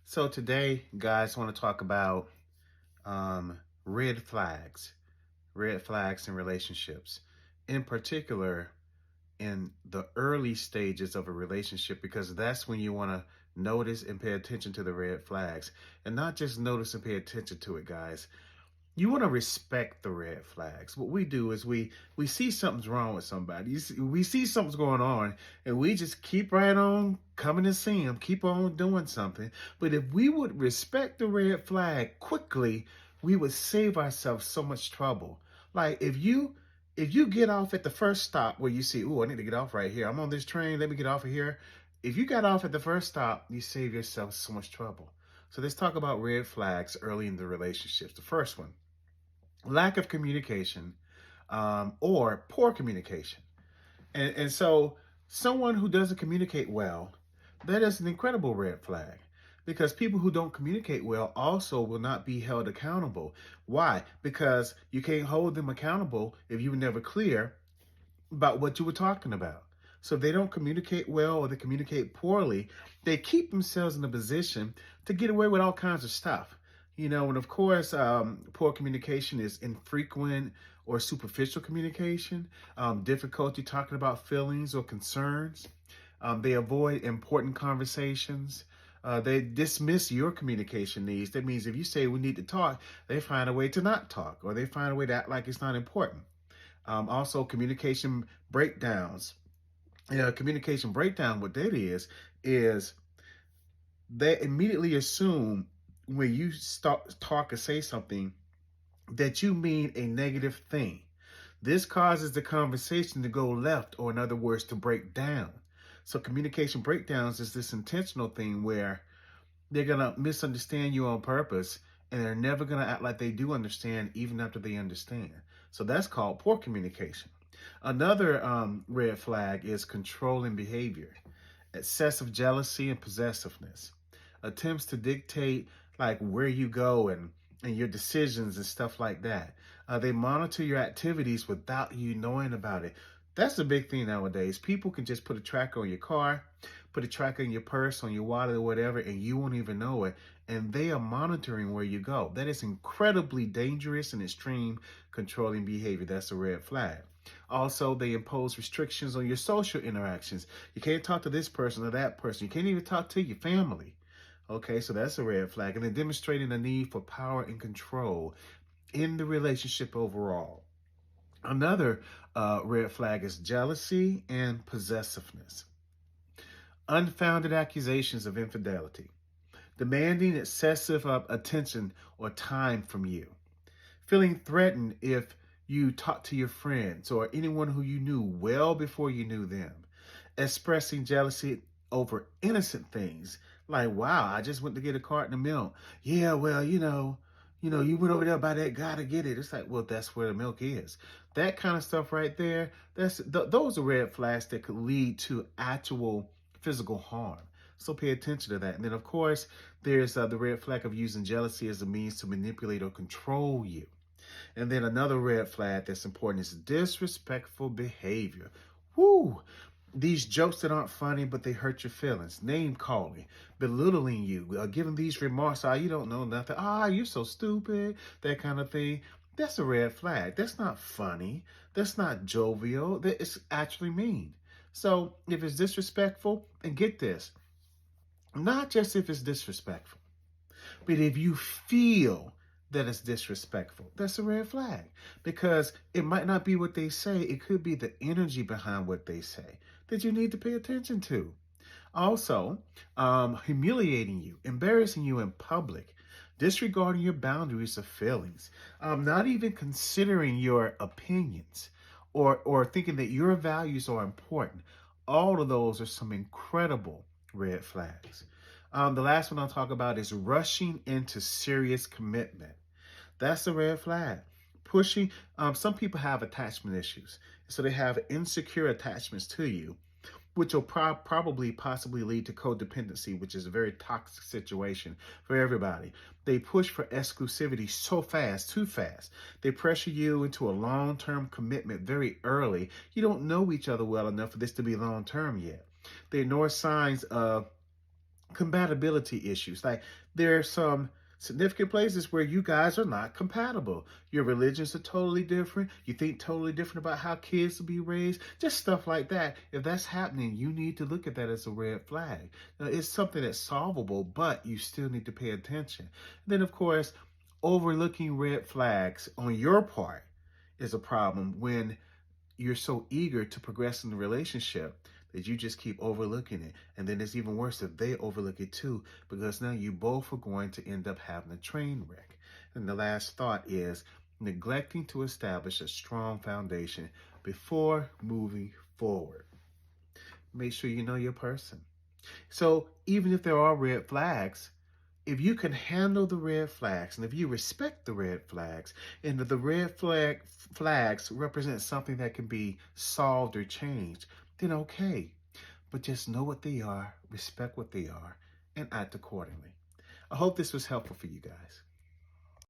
So today, guys, I want to talk about um, red flags, red flags in relationships, in particular in the early stages of a relationship, because that's when you want to notice and pay attention to the red flags, and not just notice and pay attention to it, guys. You want to respect the red flags. What we do is we see something's wrong with somebody. We see something's going on, and we just keep right on coming to see them, keep on doing something. But if we would respect the red flag quickly, we would save ourselves so much trouble. Like if you get off at the first stop where you see, oh, I need to get off right here. I'm on this train. Let me get off of here. If you got off at the first stop, you save yourself so much trouble. So let's talk about red flags early in the relationships. The first one, lack of communication, or poor communication. And so someone who doesn't communicate well, that is an incredible red flag, because people who don't communicate well also will not be held accountable. Why? Because you can't hold them accountable if you were never clear about what you were talking about. So if they don't communicate well or they communicate poorly, they keep themselves in a position to get away with all kinds of stuff. And of course, poor communication is infrequent or superficial communication, difficulty talking about feelings or concerns. They avoid important conversations. They dismiss your communication needs. That means if you say we need to talk, they find a way to not talk, or they find a way to act like it's not important. Also, communication breakdowns. Communication breakdown, what that is they immediately assume when you start talk or say something that you mean a negative thing. This causes the conversation to go left, or in other words, to break down. So communication breakdowns is this intentional thing where they're going to misunderstand you on purpose, and they're never going to act like they do understand even after they understand. So that's called poor communication. Another red flag is controlling behavior, excessive jealousy and possessiveness, attempts to dictate like where you go and your decisions and stuff like that. They monitor your activities without you knowing about it. That's a big thing nowadays. People can just put a tracker on your car, put a tracker in your purse, on your wallet, or whatever, and you won't even know it. And they are monitoring where you go. That is incredibly dangerous and extreme controlling behavior. That's a red flag. Also, they impose restrictions on your social interactions. You can't talk to this person or that person. You can't even talk to your family. Okay, so that's a red flag. And then demonstrating a need for power and control in the relationship overall. Another red flag is jealousy and possessiveness. Unfounded accusations of infidelity, demanding excessive attention or time from you, feeling threatened if you talk to your friends or anyone who you knew well before you knew them, expressing jealousy over innocent things like, wow, I just went to get a carton of milk. Yeah, well, you went over there by that guy to get it. It's like, well, that's where the milk is. That kind of stuff right there, those are red flags that could lead to actual physical harm. So pay attention to that. And then, of course, there's the red flag of using jealousy as a means to manipulate or control you. And then another red flag that's important is disrespectful behavior. Woo! These jokes that aren't funny, but they hurt your feelings. Name calling, belittling you, giving these remarks, you don't know nothing. You're so stupid, that kind of thing. That's a red flag. That's not funny. That's not jovial. That is actually mean. So if it's disrespectful, and get this, not just if it's disrespectful, but if you feel that it's disrespectful, that's a red flag, because it might not be what they say. It could be the energy behind what they say that you need to pay attention to. Also, humiliating you, embarrassing you in public, disregarding your boundaries or feelings, not even considering your opinions, or thinking that your values are important. All of those are some incredible red flags. The last one I'll talk about is rushing into serious commitment. That's a red flag. Pushing, some people have attachment issues. So they have insecure attachments to you, which will probably possibly lead to codependency, which is a very toxic situation for everybody. They push for exclusivity so fast, too fast. They pressure you into a long-term commitment very early. You don't know each other well enough for this to be long-term yet. They ignore signs of compatibility issues. Like there are some significant places where you guys are not compatible. Your religions are totally different. You think totally different about how kids will be raised. Just stuff like that. If that's happening, you need to look at that as a red flag. Now, it's something that's solvable, but you still need to pay attention. And then, of course, overlooking red flags on your part is a problem when you're so eager to progress in the relationship that you just keep overlooking it. And then it's even worse if they overlook it too, because now you both are going to end up having a train wreck. And the last thought is neglecting to establish a strong foundation before moving forward. Make sure you know your person. So even if there are red flags, if you can handle the red flags and if you respect the red flags and if the flags represent something that can be solved or changed, then okay. But just know what they are, respect what they are, and act accordingly. I hope this was helpful for you guys.